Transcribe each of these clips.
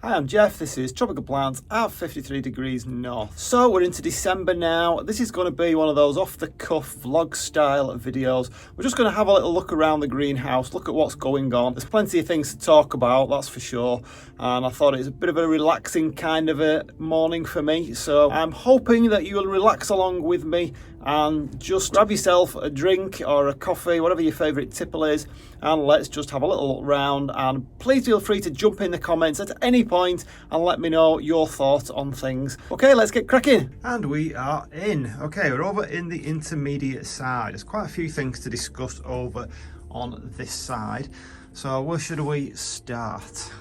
Hi, I'm Jeff. This is Tropical Plants at 53 degrees north. So we're into December now. This is going to be one of those off-the-cuff vlog style videos. We're just going to have a little look around the greenhouse, look at what's going on. There's plenty of things to talk about, that's for sure. And I thought it was a bit of a relaxing kind of a morning for me. So I'm hoping that you will relax along with me and just grab yourself a drink or a coffee, whatever your favourite tipple is, and let's just have a little look round. And please feel free to jump in the comments at any point and let me know your thoughts on things. Okay, let's get cracking. And we are in. Okay, we're over in the intermediate side. There's quite a few things to discuss over on this side. So where should we start?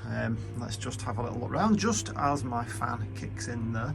Let's just have a little look around just as my fan kicks in there.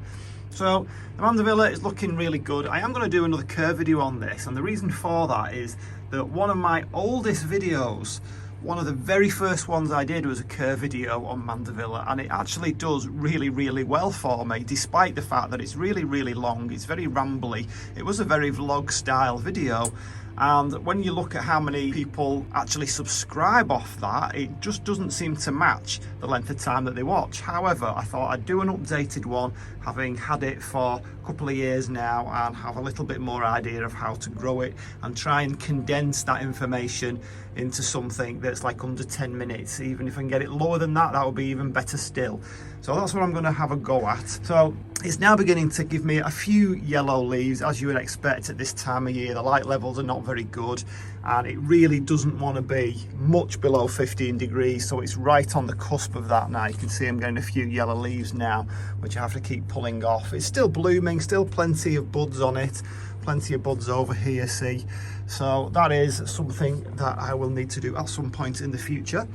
So the Mandevilla is looking really good. I am going to do another curve video on this, and the reason for that is that one of my oldest videos, one of the very first ones I did, was a curve video on Mandevilla, and it actually does really well for me, despite the fact that it's really long. It's very rambly. It was a very vlog style video, and when you look at how many people actually subscribe off that, it just doesn't seem to match the length of time that they watch. However, I thought I'd do an updated one, having had it for a couple of years now, and have a little bit more idea of how to grow it and try and condense that information into something that's like under 10 minutes. Even if I can get it lower than that, that would be even better still. So that's what I'm going to have a go at. So it's now beginning to give me a few yellow leaves, as you would expect at this time of year. The light levels are not very good, and it really doesn't want to be much below 15 degrees, so it's right on the cusp of that now. You can see I'm getting a few yellow leaves now, which I have to keep pulling off. It's still blooming, still plenty of buds on it, plenty of buds over here, see. So that is something that I will need to do at some point in the future.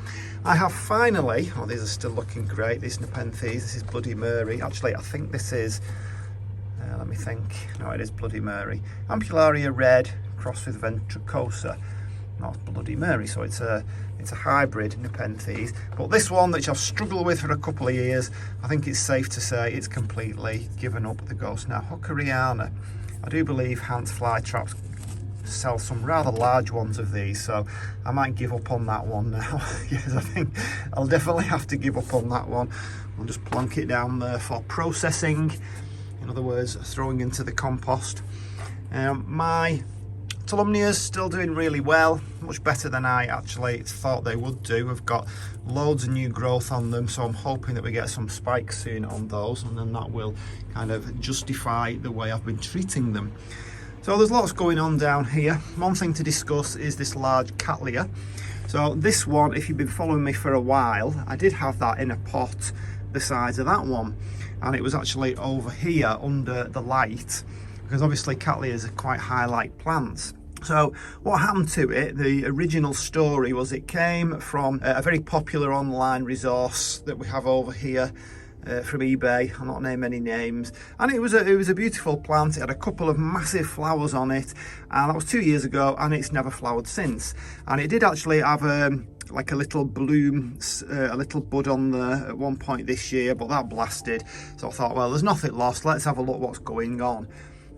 I have finally, oh, these are still looking great, these Nepenthes. This is Bloody Mary. Actually, I think this is, let me think, no, it is Bloody Mary. Ampullaria red crossed with ventricosa, not Bloody Mary, so it's a hybrid Nepenthes. But this one, which I've struggled with for a couple of years, I think it's safe to say it's completely given up the ghost now. Kohleria. I do believe Hans Fly Traps sell some rather large ones of these, so I might give up on that one now. Yes, I think I'll definitely have to give up on that one. We'll just plonk it down there for processing, in other words, throwing into the compost. My Tulumnias still doing really well, much better than I actually thought they would do. We've got loads of new growth on them, so I'm hoping that we get some spikes soon on those, and then that will kind of justify the way I've been treating them. So there's lots going on down here. One thing to discuss is this large cattleya. So this one, if you've been following me for a while, I did have that in a pot the size of that one, and it was actually over here under the light, because obviously cattleyas are quite high light plants. So what happened to it, the original story was it came from a very popular online resource that we have over here from eBay. I'll not name any names, and it was a beautiful plant. It had a couple of massive flowers on it, and that was 2 years ago, and it's never flowered since. And it did actually have like a little bloom, a little bud on there at one point this year, but that blasted. So I thought, well, there's nothing lost, let's have a look what's going on.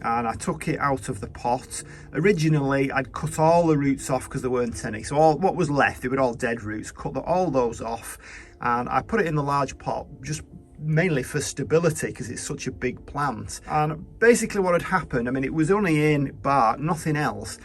And I took it out of the pot. Originally I'd cut all the roots off because there weren't any, so what was left, they were all dead roots, cut all those off, and I put it in the large pot just mainly for stability because it's such a big plant. And basically what had happened, I mean, it was only in bark, nothing else.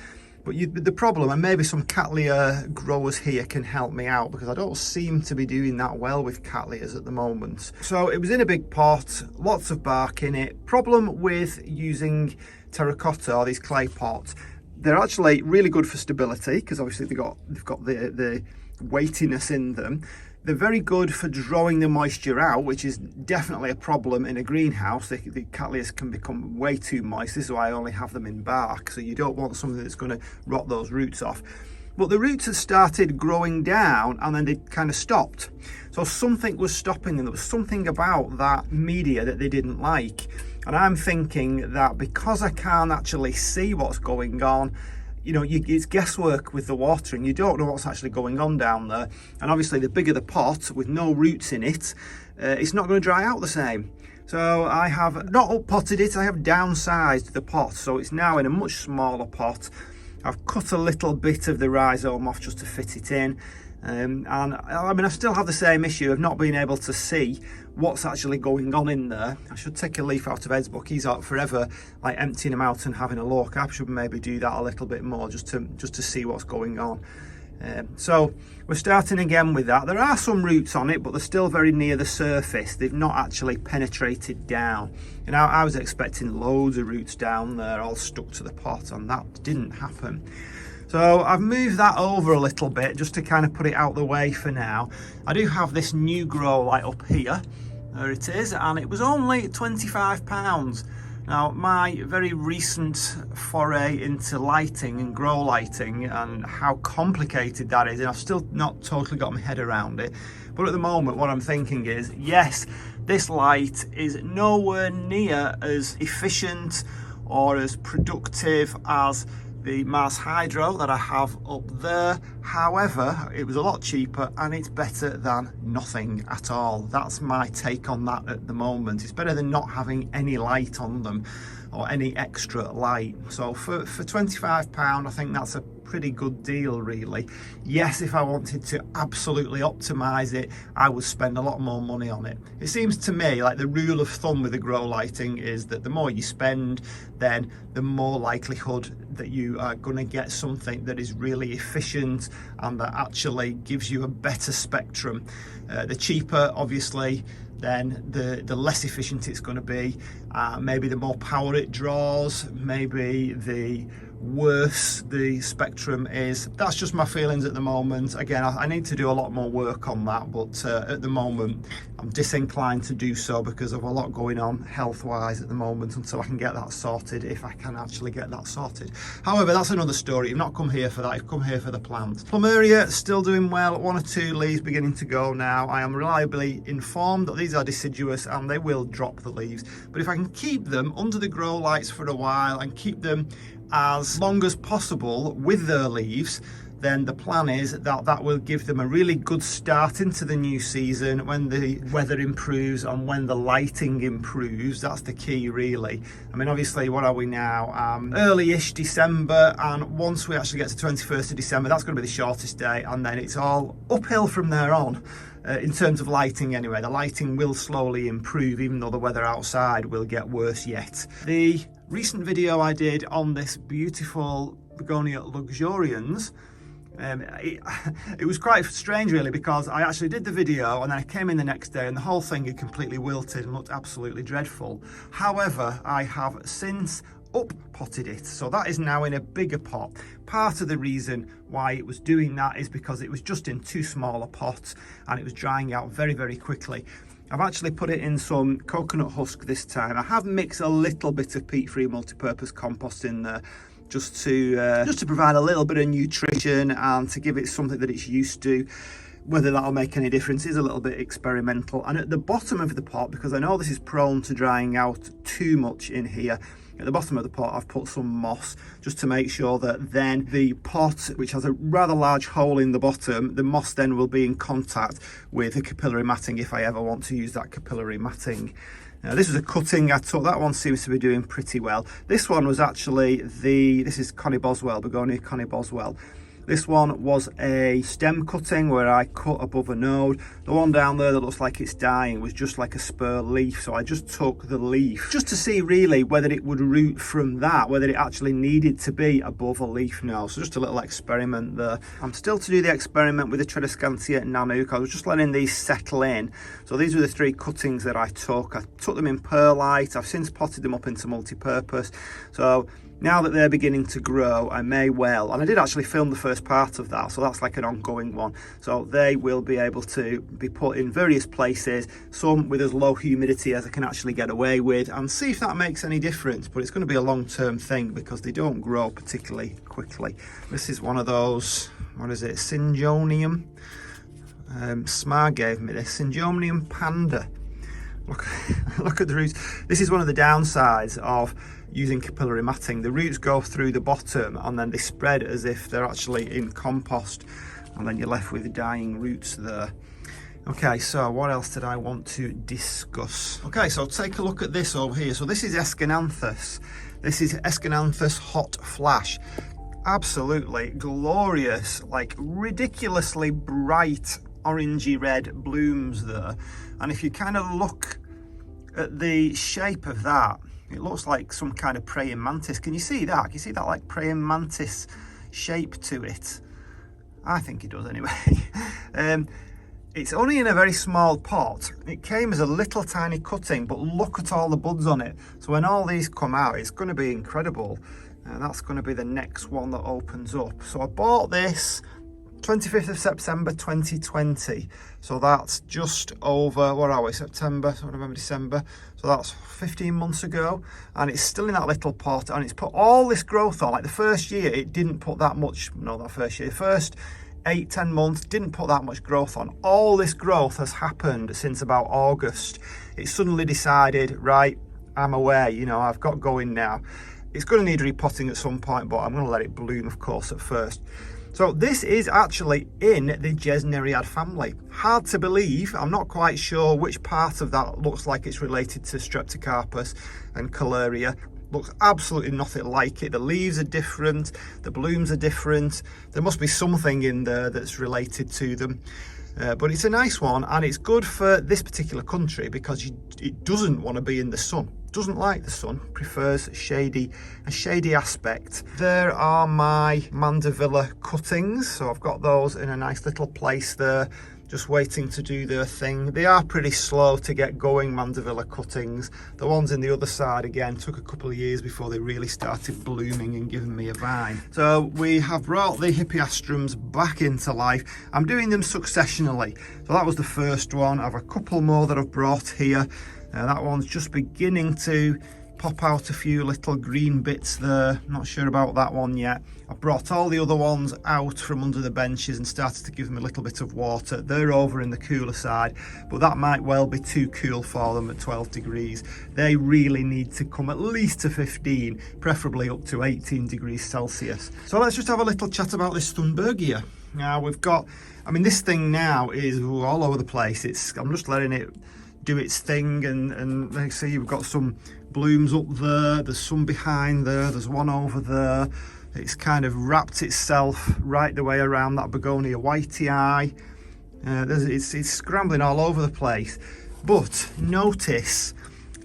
But the problem, and maybe some cattleya growers here can help me out, because I don't seem to be doing that well with cattleyas at the moment. So it was in a big pot, lots of bark in it. Problem with using terracotta or these clay pots, they're actually really good for stability because obviously they've got the weightiness in them. They're very good for drawing the moisture out, which is definitely a problem in a greenhouse. The cattleyas can become way too moist. This is why I only have them in bark, so you don't want something that's going to rot those roots off. But the roots had started growing down, and then they kind of stopped. So something was stopping them. There was something about that media that they didn't like. And I'm thinking that because I can't actually see what's going on, you know, it's guesswork with the watering. You don't know what's actually going on down there. And obviously the bigger the pot with no roots in it, it's not going to dry out the same. So I have not up-potted it, I have downsized the pot. So it's now in a much smaller pot. I've cut a little bit of the rhizome off just to fit it in. And I mean, I still have the same issue of not being able to see what's actually going on in there. I should take a leaf out of Ed's book. He's out forever like emptying them out and having a look. I should maybe do that a little bit more just to see what's going on. So we're starting again with that. There are some roots on it, but they're still very near the surface. They've not actually penetrated down. And I was expecting loads of roots down there all stuck to the pot, and that didn't happen. So I've moved that over a little bit just to kind of put it out the way for now. I do have this new grow light up here. There it is, and it was only £25. Now, my very recent foray into lighting and grow lighting and how complicated that is, and I've still not totally got my head around it. But at the moment, what I'm thinking is, yes, this light is nowhere near as efficient or as productive as the Mars Hydro that I have up there. However, it was a lot cheaper and it's better than nothing at all. That's my take on that at the moment. It's better than not having any light on them or any extra light. So for £25, I think that's a pretty good deal, really. Yes, if I wanted to absolutely optimize it, I would spend a lot more money on it. It seems to me like the rule of thumb with the grow lighting is that the more you spend, then the more likelihood that you are going to get something that is really efficient and that actually gives you a better spectrum. The cheaper, obviously, then the less efficient it's going to be. Maybe the more power it draws, maybe the worse the spectrum is. That's just my feelings at the moment. Again, I need to do a lot more work on that, but at the moment I'm disinclined to do so because of a lot going on health wise at the moment until I can get that sorted, if I can actually get that sorted. However, that's another story. You've not come here for that, you've come here for the plants. Plumeria still doing well, 1 or 2 leaves beginning to go now. I am reliably informed that these are deciduous and they will drop the leaves, but if I can keep them under the grow lights for a while and keep them as long as possible with their leaves, then the plan is that that will give them a really good start into the new season when the weather improves and when the lighting improves. That's the key, really. I mean, obviously, what are we now? Early-ish December, and once we actually get to 21st of December, that's going to be the shortest day, and then it's all uphill from there on. In terms of lighting anyway, the lighting will slowly improve, even though the weather outside will get worse yet. The recent video I did on this beautiful Begonia luxurians, it was quite strange really, because I actually did the video and then I came in the next day and the whole thing had completely wilted and looked absolutely dreadful. However, I have since up-potted it, so that is now in a bigger pot. Part of the reason why it was doing that is because it was just in too small a pot and it was drying out very, very quickly. I've actually put it in some coconut husk this time. I have mixed a little bit of peat-free multi-purpose compost in there just to provide a little bit of nutrition and to give it something that it's used to. Whether that'll make any difference is a little bit experimental. And at the bottom of the pot, because I know this is prone to drying out too much in here, at the bottom of the pot I've put some moss just to make sure that then the pot, which has a rather large hole in the bottom, the moss then will be in contact with the capillary matting if I ever want to use that capillary matting. Now, this was a cutting I took. That one seems to be doing pretty well. This one was actually this is Connie Boswell, Begonia Connie Boswell. This one was a stem cutting where I cut above a node. The one down there that looks like it's dying was just like a spur leaf, so I just took the leaf just to see really whether it would root from that, whether it actually needed to be above a leaf node. So just a little experiment there. I'm still to do the experiment with the Tradescantia nanouk. I was just letting these settle in. So these were the 3 cuttings that I took. I took them in perlite. I've since potted them up into multi-purpose. So now that they're beginning to grow, I may well, and I did actually film the first part of that, so that's like an ongoing one. So they will be able to be put in various places, some with as low humidity as I can actually get away with, and see if that makes any difference. But it's going to be a long-term thing because they don't grow particularly quickly. This is one of those, what is it, Syngonium? Smar gave me this, Syngonium panda. Look at the roots. This is one of the downsides of using capillary matting. The roots go through the bottom and then they spread as if they're actually in compost, and then you're left with dying roots there. Okay, so what else did I want to discuss? Okay, so take a look at this over here. So this is Aescananthus. This is Aescananthus Hot Flash. absolutely glorious, like ridiculously bright orangey red blooms there. And if you kind of look at the shape of that, it looks like some kind of praying mantis. Can you see that? Can you see that like praying mantis shape to it? I think it does anyway. It's only in a very small pot. It came as a little tiny cutting, but look at all the buds on it. So when all these come out, it's going to be incredible. And that's going to be the next one that opens up. So I bought this 25th of September 2020. So that's just over, what are we, September, November, December. So that's 15 months ago. And it's still in that little pot. And it's put all this growth on. Like the first year, it didn't put that much, no, that first year. The first 8-10 months didn't put that much growth on. All this growth has happened since about August. It suddenly decided, right, I'm aware, you know, I've got going now. It's going to need repotting at some point, but I'm going to let it bloom, of course, at first. So this is actually in the Gesneriad family. Hard to believe. I'm not quite sure which part of that looks like it's related to Streptocarpus and Kohleria. Looks absolutely nothing like it. The leaves are different, the blooms are different. There must be something in there that's related to them. But it's a nice one, and it's good for this particular country because it doesn't want to be in the sun. Doesn't like the sun, prefers a shady aspect. There are my Mandevilla cuttings. So I've got those in a nice little place there, just waiting to do their thing. They are pretty slow to get going, Mandevilla cuttings. The ones in the other side, again, took a couple of years before they really started blooming and giving me a vine. So we have brought the Hippeastrums back into life. I'm doing them successionally. So that was the first one. I have a couple more that I've brought here. That one's just beginning to pop out a few little green bits there. Not sure about that one yet. I've brought all the other ones out from under the benches and started to give them a little bit of water. They're over in the cooler side, but that might well be too cool for them at 12 degrees. They really need to come at least to 15, preferably up to 18 degrees Celsius. So let's just have a little chat about this Thunbergia. Now we've got, I mean, this thing now is all over the place. I'm just letting it do its thing, and let's see, you've got some blooms up there, there's some behind there, there's one over there. It's kind of wrapped itself right the way around that Begonia whitey eye. It's scrambling all over the place. But notice,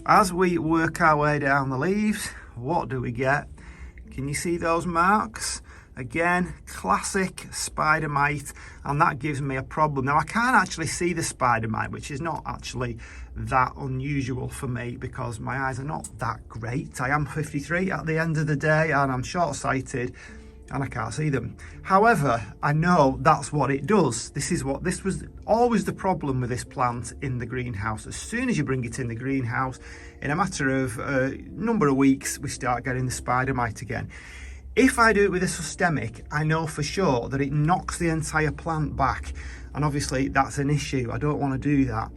as we work our way down the leaves, what do we get? Can you see those marks? Again, classic Spider Mite, and that gives me a problem. Now I can't actually see the Spider Mite, which is not actually that unusual for me because my eyes are not that great. I am 53 at the end of the day, and I'm short-sighted and I can't see them. However, I know that's what it does. This was always the problem with this plant in the greenhouse. As soon as you bring it in the greenhouse, in a matter of a number of weeks, we start getting the Spider Mite again. If I do it with a systemic, I know for sure that it knocks the entire plant back. And obviously that's an issue. I don't want to do that.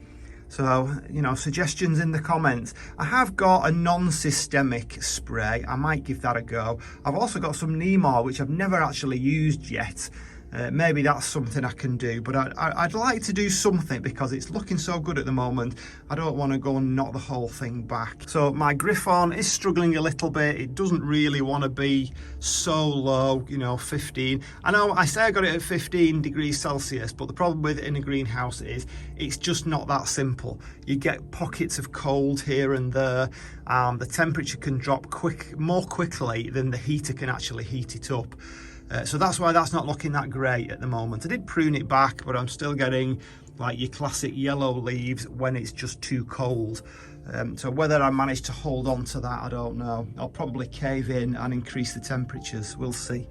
So, you know, suggestions in the comments. I have got a non-systemic spray. I might give that a go. I've also got some Nemor, which I've never actually used yet. Maybe that's something I can do, but I'd like to do something because it's looking so good at the moment. I don't want to go and knock the whole thing back. So my gryphon is struggling a little bit. It doesn't really want to be so low, you know, 15. I know I say I got it at 15 degrees Celsius, but the problem with it in a greenhouse is it's just not that simple. You get pockets of cold here and there. The temperature can drop more quickly than the heater can actually heat it up. So that's why that's not looking that great at the moment. I did prune it back, but I'm still getting like your classic yellow leaves when it's just too cold. So whether I manage to hold on to that, I don't know. I'll probably cave in and increase the temperatures. We'll see.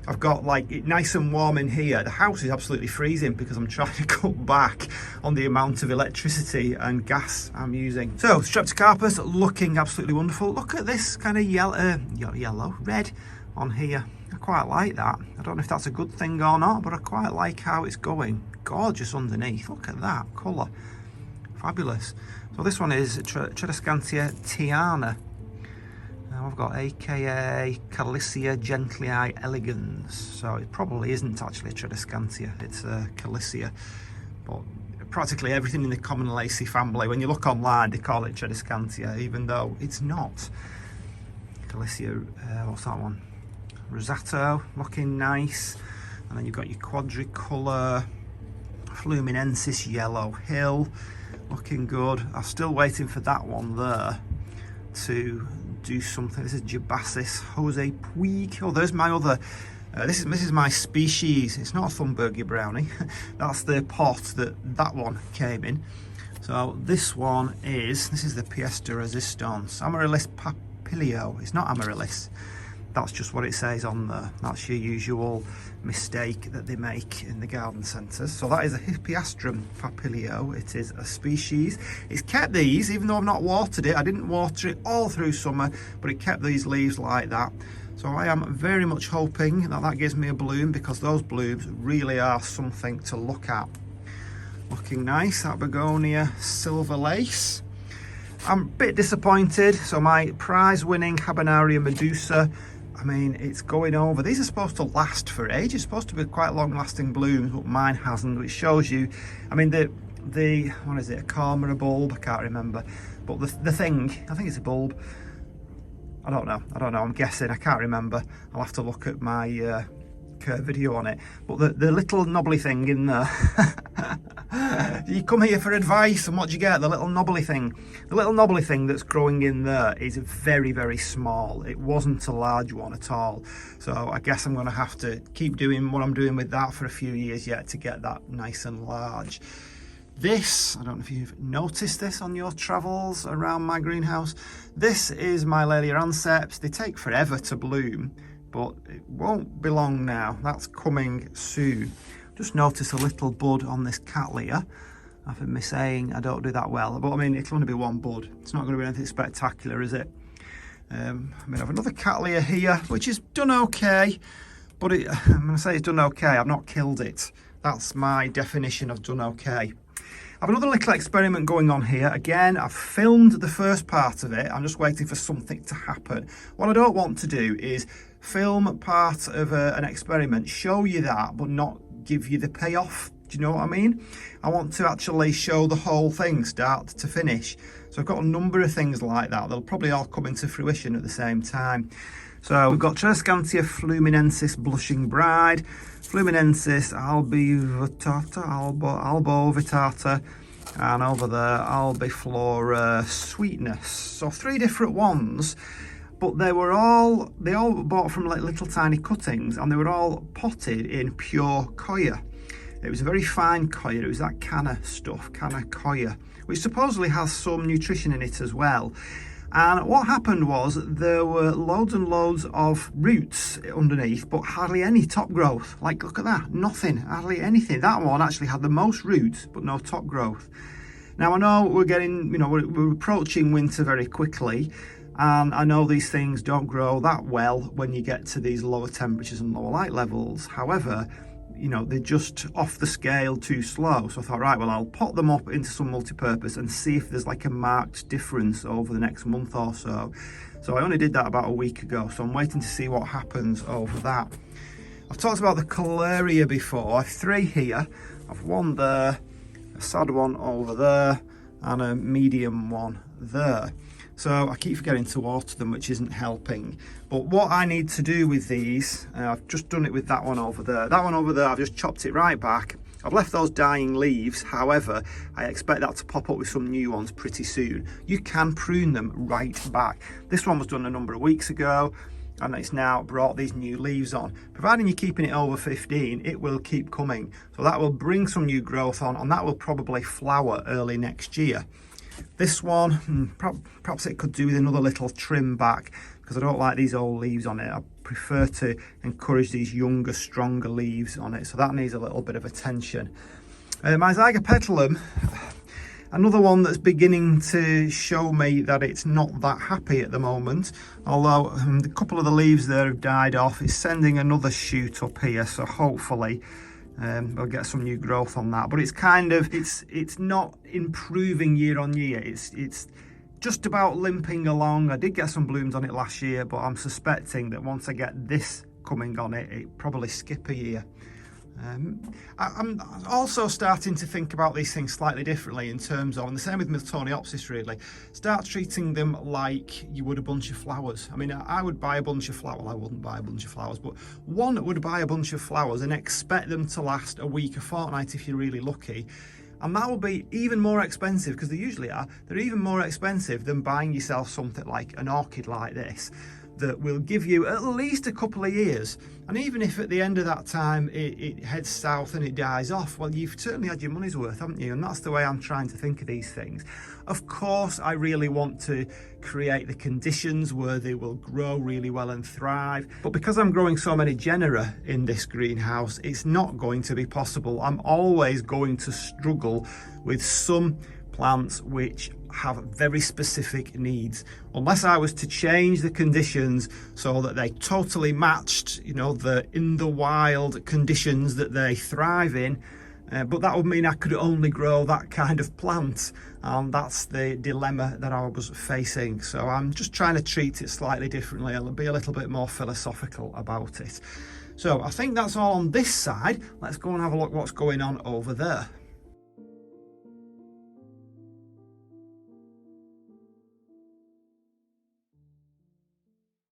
I've got like it nice and warm in here. The house is absolutely freezing because I'm trying to cut back on the amount of electricity and gas I'm using. So Streptocarpus looking absolutely wonderful. Look at this kind of red on here. I quite like that. I don't know if that's a good thing or not, but I quite like how it's going. Gorgeous underneath. Look at that colour. Fabulous. So this one is Tradescantia tiana. Now I've got aka Cattleya gentlei elegans. So it probably isn't actually Tradescantia, it's Cattleya. But practically everything in the Commonalaceae family, when you look online, they call it Tradescantia, even though it's not. Cattleya, what's that one? rosato, looking nice. And then you've got your quadricolor fluminensis yellow hill, looking good. I'm still waiting for that one there to do something. This is Jabassis Jose Puig. Oh, there's my other. This is my species. It's not a Thunbergia brownie. That's the pot that one came in. So this one is the pièce de résistance, Amaryllis papilio. It's not Amaryllis. That's just what it says on there. That's your usual mistake that they make in the garden centres. So that is a Hippeastrum papilio. It is a species. It's kept these, even though I've not watered it. I didn't water it all through summer, but it kept these leaves like that. So I am very much hoping that gives me a bloom, because those blooms really are something to look at. Looking nice, that Begonia silver lace. I'm a bit disappointed. So my prize-winning Habenaria Medusa, I mean, it's going over. These are supposed to last for ages. It's supposed to be quite long-lasting blooms, but mine hasn't, which shows you, I mean, the what is it, a corm or a bulb? I can't remember. But the thing, I think it's a bulb. I don't know, I'm guessing, I can't remember. I'll have to look at my video on it. But the little knobbly thing in there, you come here for advice, and what do you get? The little knobbly thing. The little knobbly thing that's growing in there is very, very small. It wasn't a large one at all. So I guess I'm going to have to keep doing what I'm doing with that for a few years yet to get that nice and large. This, I don't know if you've noticed this on your travels around my greenhouse. This is my Laelia anceps. They take forever to bloom, but it won't be long now. That's coming soon. Just notice a little bud on this cattleya. I've been saying I don't do that well, but I mean, it'll only be one bud. It's not going to be anything spectacular, is it? I mean, I have another cattleya here, which is done okay, but I'm going to say it's done okay. I've not killed it. That's my definition of done okay. I have another little experiment going on here. Again, I've filmed the first part of it. I'm just waiting for something to happen. What I don't want to do is film part of an experiment, show you that, but not give you the payoff. Do you know what I mean? I want to actually show the whole thing, start to finish. So I've got a number of things like that. They'll probably all come into fruition at the same time. So we've got Tradescantia fluminensis blushing bride, Fluminensis albovitata, and over there albiflora sweetness. So 3 different ones, but they all bought from like little tiny cuttings, and they were all potted in pure coir. It was a very fine coir. It was that canna stuff, canna coir, which supposedly has some nutrition in it as well. And what happened was there were loads and loads of roots underneath, but hardly any top growth. Like, look at that, nothing, hardly anything. That one actually had the most roots, but no top growth. Now, I know we're getting, we're approaching winter very quickly, and I know these things don't grow that well when you get to these lower temperatures and lower light levels. However, they're just off the scale too slow. So I thought, right, well, I'll pot them up into some multi-purpose and see if there's like a marked difference over the next month or so. So I only did that about a week ago, so I'm waiting to see what happens over that. I've talked about the Kohleria before. I have 3 here. I've one there, a sad one over there, and a medium one there. So I keep forgetting to water them, which isn't helping. But what I need to do with these, I've just done it with that one over there. That one over there, I've just chopped it right back. I've left those dying leaves. However, I expect that to pop up with some new ones pretty soon. You can prune them right back. This one was done a number of weeks ago, and it's now brought these new leaves on. Providing you're keeping it over 15, it will keep coming. So that will bring some new growth on, and that will probably flower early next year. This one, perhaps it could do with another little trim back, because I don't like these old leaves on it. I prefer to encourage these younger, stronger leaves on it, so that needs a little bit of attention. My Zygopetalum, another one that's beginning to show me that it's not that happy at the moment, although a couple of the leaves there have died off. It's sending another shoot up here, so hopefully we'll get some new growth on that. But it's kind of, it's not improving year on year. It's just about limping along. I did get some blooms on it last year, but I'm suspecting that once I get this coming on it, it probably skip a year. I'm also starting to think about these things slightly differently in terms of, and the same with Miltoniopsis really, start treating them like you would a bunch of flowers. I mean, I would buy a bunch of flowers, well, I wouldn't buy a bunch of flowers, but one would buy a bunch of flowers and expect them to last a week, a fortnight if you're really lucky. And that will be even more expensive, because they usually are, they're even more expensive than buying yourself something like an orchid like this, that will give you at least a couple of years. And even if at the end of that time it heads south and it dies off, well, you've certainly had your money's worth, haven't you? And that's the way I'm trying to think of these things. Of course, I really want to create the conditions where they will grow really well and thrive. But because I'm growing so many genera in this greenhouse, it's not going to be possible. I'm always going to struggle with some plants which have very specific needs, unless I was to change the conditions so that they totally matched, you know, the in the wild conditions that they thrive in. But that would mean I could only grow that kind of plant, and that's the dilemma that I was facing. So I'm just trying to treat it slightly differently. I'll be a little bit more philosophical about it. So I think that's all on this side. Let's go and have a look what's going on over there.